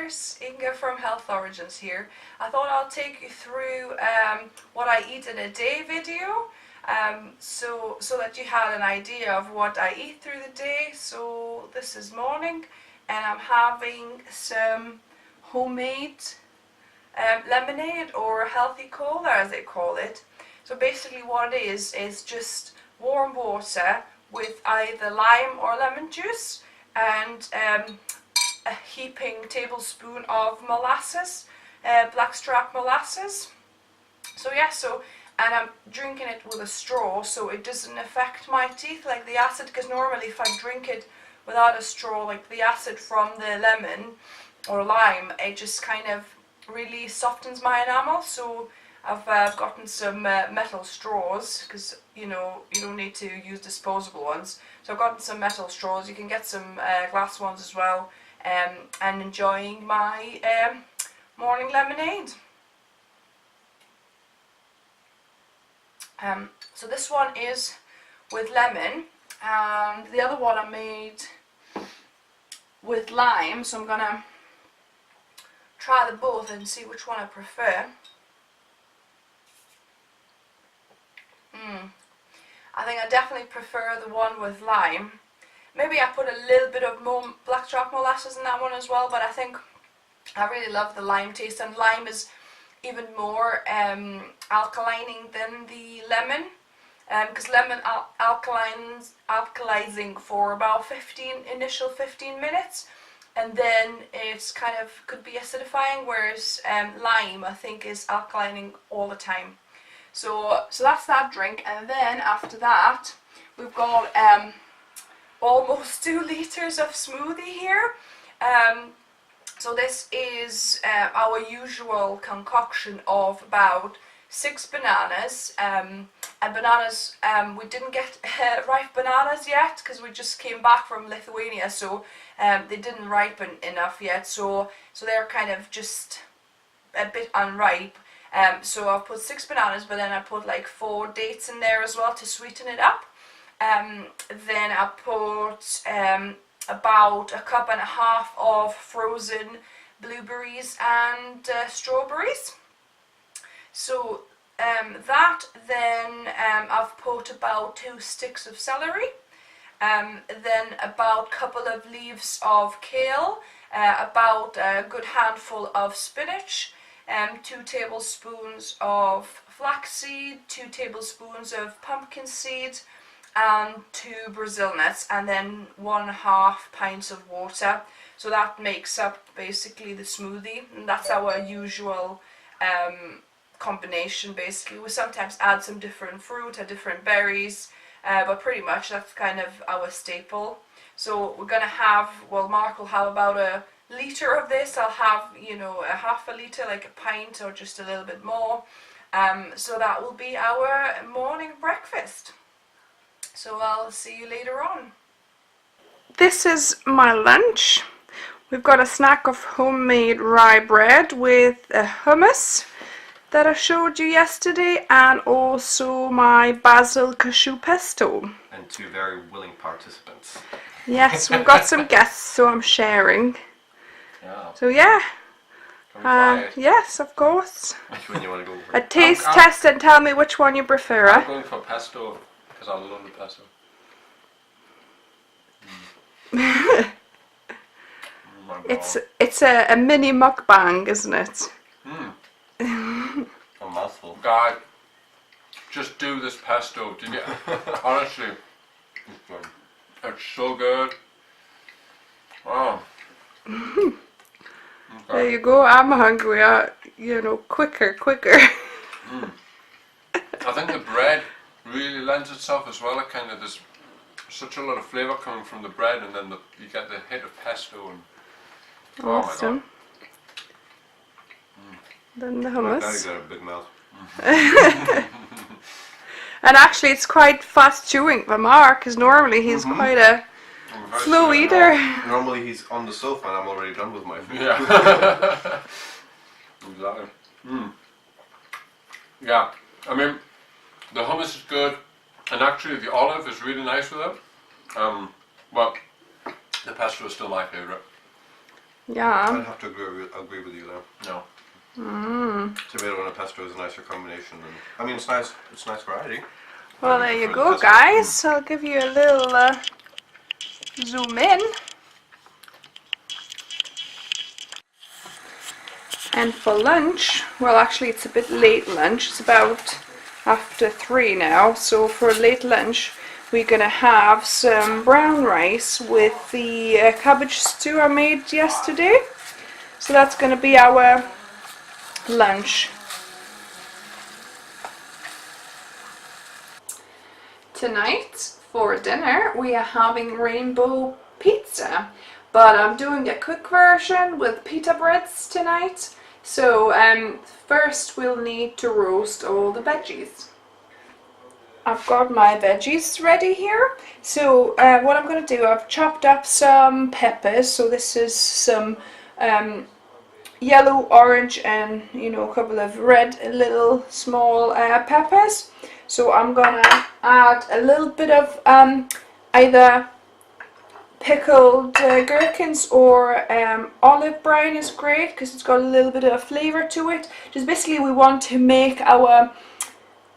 viewers, Inga from Health Origins here. I thought I'll take you through what I eat in a day video, so that you had an idea of what I eat through the day. So this is morning and I'm having some homemade lemonade, or healthy cola as they call it. So basically what it is just warm water with either lime or lemon juice and a heaping tablespoon of molasses, blackstrap molasses. So yeah, and I'm drinking it with a straw so it doesn't affect my teeth like the acid, because normally if I drink it without a straw, like the acid from the lemon or lime, it just kind of really softens my enamel. So I've gotten some metal straws, because you know you don't need to use disposable ones. So I've gotten some metal straws. You can get some glass ones as well, and enjoying my morning lemonade. So this one is with lemon, and the other one I made with lime. So I'm gonna try them both and see which one I prefer. I think I definitely prefer the one with lime. Maybe I put a little bit of more blackstrap molasses in that one as well, but I think I really love the lime taste, and lime is even more alkalining than the lemon, because lemon alkalizing for about initial 15 minutes, and then it's kind of could be acidifying, whereas lime I think is alkalining all the time. So that's that drink, and then after that we've got almost 2 liters of smoothie here. So this is our usual concoction of about 6 bananas, and bananas, we didn't get ripe bananas yet because we just came back from Lithuania, so they didn't ripen enough yet, so they're kind of just a bit unripe. So I've put 6 bananas, but then I put like 4 dates in there as well to sweeten it up. Then I put about 1.5 cups of frozen blueberries and strawberries. So that, then I've put about 2 sticks of celery, then about a couple of leaves of kale, about a good handful of spinach, 2 tablespoons of flaxseed, 2 tablespoons of pumpkin seed, and 2 Brazil nuts, and then 1.5 pints of water. So that makes up basically the smoothie, and that's our usual combination. Basically, we sometimes add some different fruit or different berries, but pretty much that's kind of our staple. So we're gonna have, well, Mark will have about a liter of this. I'll have, you know, a half a liter, like a pint or just a little bit more. So that will be our morning breakfast. So I'll see you later on. This is my lunch. We've got a snack of homemade rye bread with a hummus that I showed you yesterday, and also my basil cashew pesto. And 2 very willing participants. Yes, we've got some guests, so I'm sharing. Yeah. So yeah. Can we try it? Yes, of course. Which one you want to go for? A taste test and tell me which one you prefer. I'm going for pesto, because I love the pesto. It's a mini mukbang, isn't it? A mouthful. God, just do this pesto. Did you? Honestly, it's so good. Wow. There you go. I'm hungry. You know, quicker. I think the bread really lends itself as well. It kind of, there's such a lot of flavour coming from the bread, and then you get the hit of pesto, and awesome. Oh my God. Then the hummus. My daddy got a big mouth. And actually, it's quite fast chewing for Mark, because normally he's quite a slow eater. Normally he's on the sofa and I'm already done with my food. Yeah. Exactly. Yeah, I mean, the hummus is good, and actually the olive is really nice with it. But the pesto is still my favourite. Yeah. I'd have to agree with you there. No. Tomato and a pesto is a nicer combination. And I mean, it's nice. It's nice variety. Well, I there you prefer the go, pesto. guys. I'll give you a little zoom in. And for lunch, well, actually it's a bit late lunch. It's about after 3 now. So for late lunch, we're gonna have some brown rice with the cabbage stew I made yesterday. So that's gonna be our lunch. Tonight for dinner we are having rainbow pizza, but I'm doing a quick version with pita breads tonight. So first we'll need to roast all the veggies. I've got my veggies ready here. So what I'm going to do, I've chopped up some peppers. So this is some yellow, orange, and a couple of red little small peppers. So I'm gonna add a little bit of either pickled gherkins or olive brine is great because it's got a little bit of flavour to it. Just basically we want to make our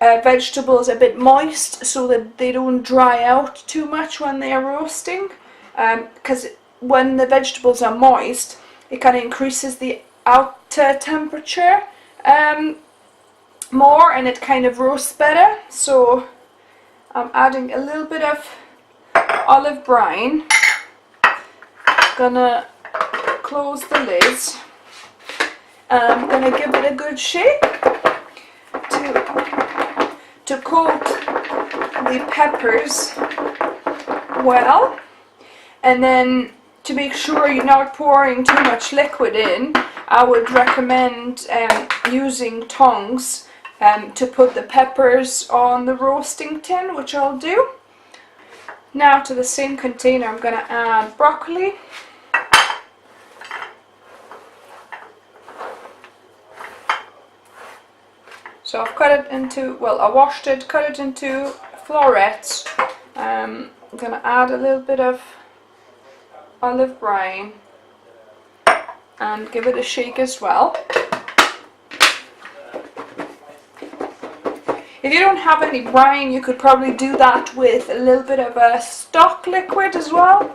vegetables a bit moist so that they don't dry out too much when they are roasting, because when the vegetables are moist it kind of increases the outer temperature more and it kind of roasts better. So I'm adding a little bit of olive brine. Gonna close the lid and I'm gonna give it a good shake to coat the peppers well, and then to make sure you're not pouring too much liquid in, I would recommend using tongs to put the peppers on the roasting tin, which I'll do. Now to the same container I'm going to add broccoli. So I've cut it into, well, I washed it, cut it into florets. I'm going to add a little bit of olive brine and give it a shake as well. If you don't have any brine, you could probably do that with a little bit of a stock liquid as well.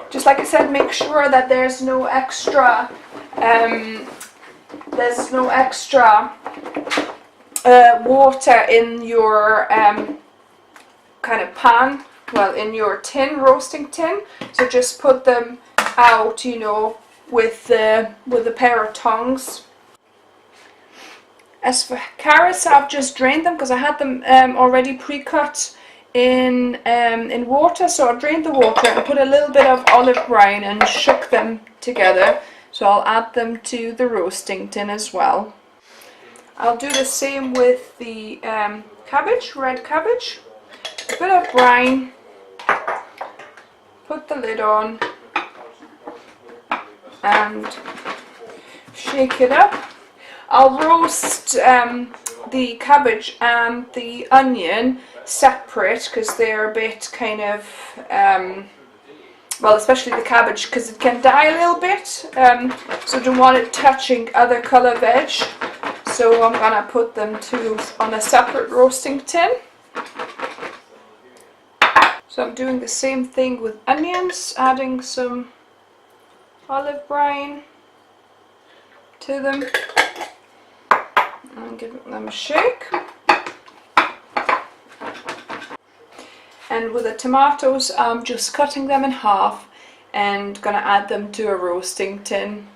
Just like I said, make sure that there's no extra water in your kind of pan, well, in your tin, roasting tin. So just put them out, with a pair of tongs. As for carrots, I've just drained them because I had them already pre-cut in water. So I drained the water and put a little bit of olive brine and shook them together. So I'll add them to the roasting tin as well. I'll do the same with the cabbage, red cabbage. A bit of brine. Put the lid on and shake it up. I'll roast the cabbage and the onion separate because they're a bit kind of, well, especially the cabbage because it can die a little bit, so don't want it touching other colour veg. So I'm going to put them on a separate roasting tin. So I'm doing the same thing with onions, adding some olive brine to them and giving them a shake. And with the tomatoes, I'm just cutting them in half and gonna add them to a roasting tin.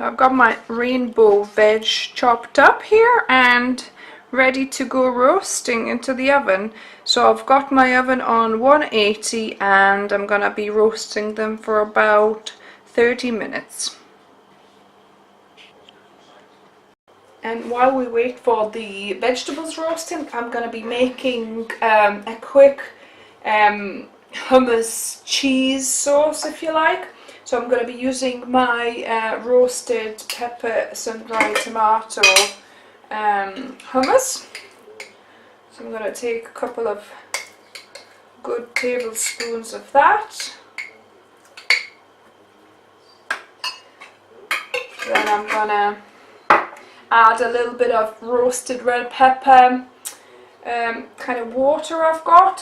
I've got my rainbow veg chopped up here and ready to go roasting into the oven. So I've got my oven on 180 and I'm gonna be roasting them for about 30 minutes. And while we wait for the vegetables roasting, I'm going to be making a quick hummus cheese sauce, if you like. So I'm going to be using my roasted pepper, sun-dried tomato hummus. So I'm going to take a couple of good tablespoons of that. Then I'm gonna add a little bit of roasted red pepper, kind of water I've got.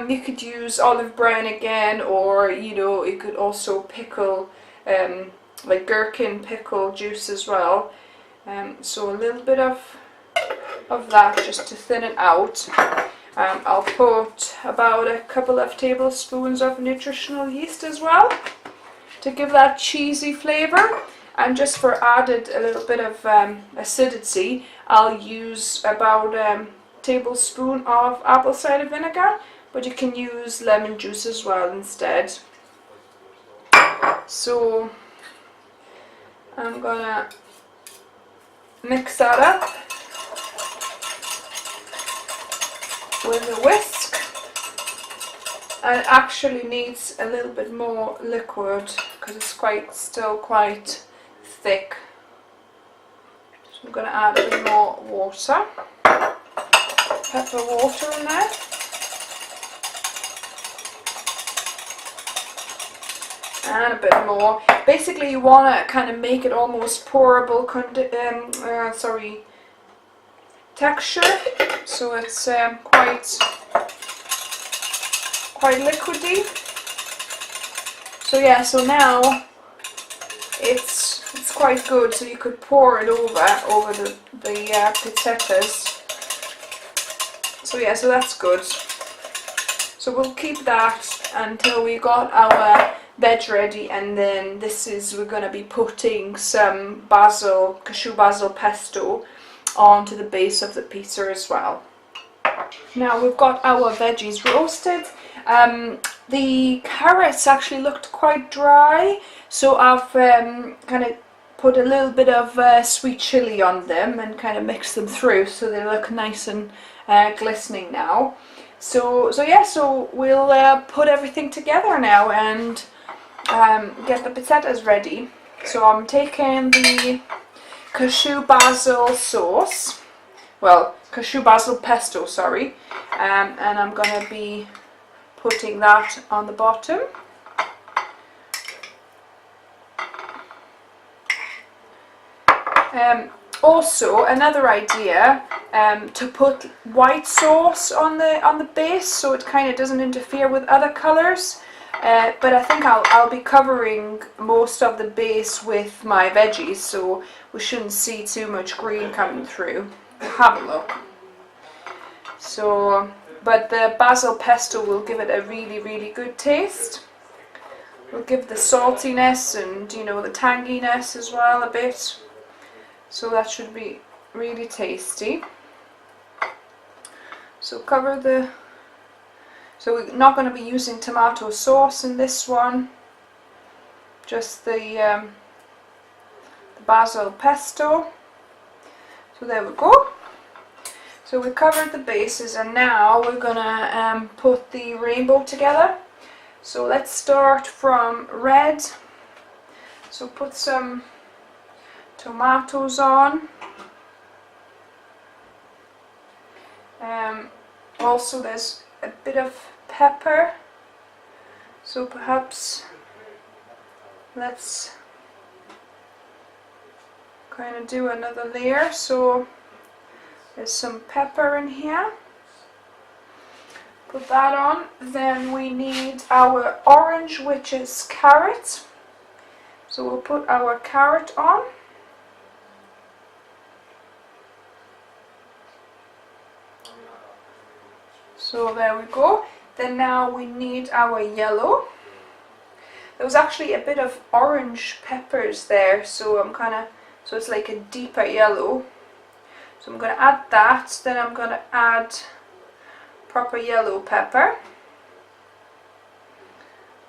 You could use olive brown again, or you know, you could also pickle like gherkin pickle juice as well. So a little bit of that just to thin it out. I'll put about a couple of tablespoons of nutritional yeast as well to give that cheesy flavour. And just for added a little bit of acidity, I'll use about a tablespoon of apple cider vinegar, but you can use lemon juice as well instead. So I'm gonna mix that up with a whisk. And it actually needs a little bit more liquid because it's still quite thick. So I'm going to add a bit more water, pepper water in there. And a bit more. Basically you want to kind of make it almost pourable texture, so it's quite liquidy. So yeah, so now it's quite good, so you could pour it over the pizzettas. So yeah, so that's good. So we'll keep that until we got our veg ready, and then we're going to be putting some cashew basil pesto onto the base of the pizza as well. Now we've got our veggies roasted. The carrots actually looked quite dry, so I've kind of put a little bit of sweet chili on them and kind of mixed them through so they look nice and glistening now. So yeah, so we'll put everything together now and get the pizzettas ready. So I'm taking the cashew basil sauce, well, cashew basil pesto, sorry, and I'm going to be putting that on the bottom. Also, another idea, to put white sauce on the base so it kind of doesn't interfere with other colours. But I think I'll be covering most of the base with my veggies, so we shouldn't see too much green coming through. Have a look. So, but the basil pesto will give it a really, really good taste. Will give the saltiness and, you know, the tanginess as well a bit. So that should be really tasty. So so we're not going to be using tomato sauce in this one, just the basil pesto. So there we go. So we covered the bases, and now we're going to put the rainbow together. So let's start from red. So put some tomatoes on. Also there's a bit of pepper, so perhaps let's kind of do another layer. So there's some pepper in here, put that on. Then we need our orange, which is carrot, so we'll put our carrot on. So there we go. Then now we need our yellow. There was actually a bit of orange peppers there, so so it's like a deeper yellow. So I'm going to add that. Then I'm going to add proper yellow pepper.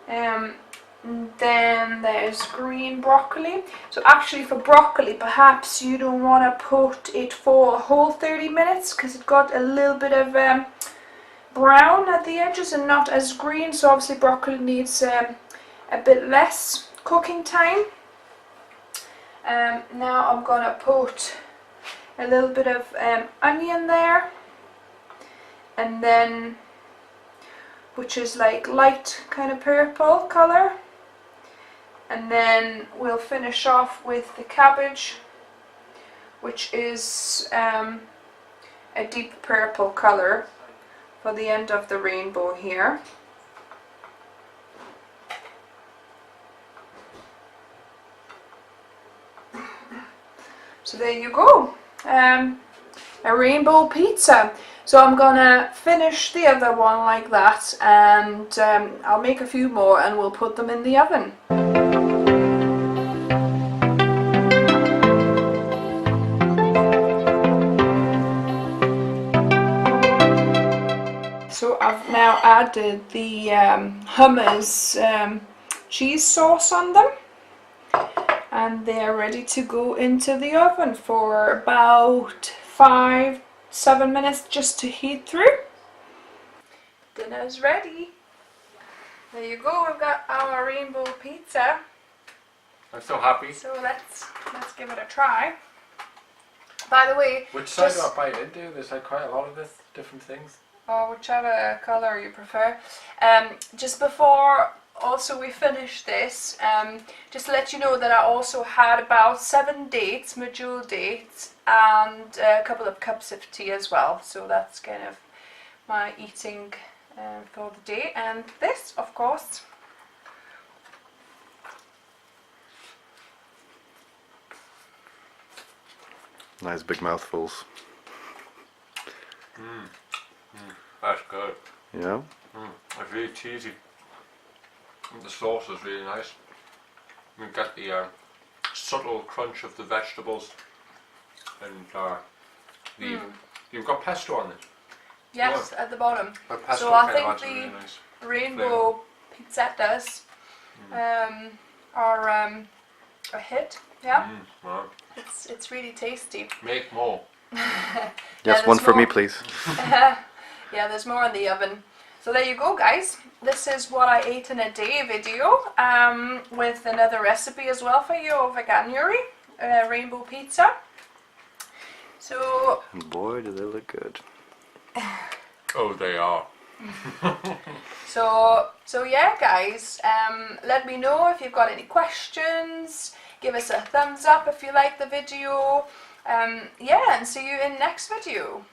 Then there's green broccoli. So actually for broccoli, perhaps you don't want to put it for a whole 30 minutes because it got a little bit of brown at the edges and not as green, so obviously broccoli needs a bit less cooking time. Now I'm gonna put a little bit of onion there, and then, which is like light kind of purple color, And then we'll finish off with the cabbage, which is a deep purple colour for the end of the rainbow here. So there you go, a rainbow pizza. So I'm gonna finish the other one like that, and I'll make a few more and we'll put them in the oven. So I've now added the hummus cheese sauce on them, and they're ready to go into the oven for about 5-7 minutes just to heat through. Dinner's ready. There you go, we've got our rainbow pizza. I'm so happy. So let's give it a try. By the way, Which side do I bite into? There's like quite a lot of this, different things. or whichever colour you prefer. Just before also we finish this, just to let you know that I also had about 7 dates, medjool dates, and a couple of cups of tea as well. So that's kind of my eating for the day. And this, of course. Nice big mouthfuls. That's good. Yeah. It's really cheesy. And the sauce is really nice. You get the subtle crunch of the vegetables, and you've got pesto on it. Yes, at the bottom. But pesto So I kind of think adds a the really nice rainbow pizzettas are a hit. Yeah, wow. it's really tasty. Make more. Yes, one for me, please. Yeah, there's more in the oven. So there you go, guys. This is what I ate in a day video, with another recipe as well for you of Veganuary, rainbow pizza. So Boy, do they look good. Oh, they are. So yeah, guys, let me know if you've got any questions. Give us a thumbs up if you like the video. Yeah, and see you in next video.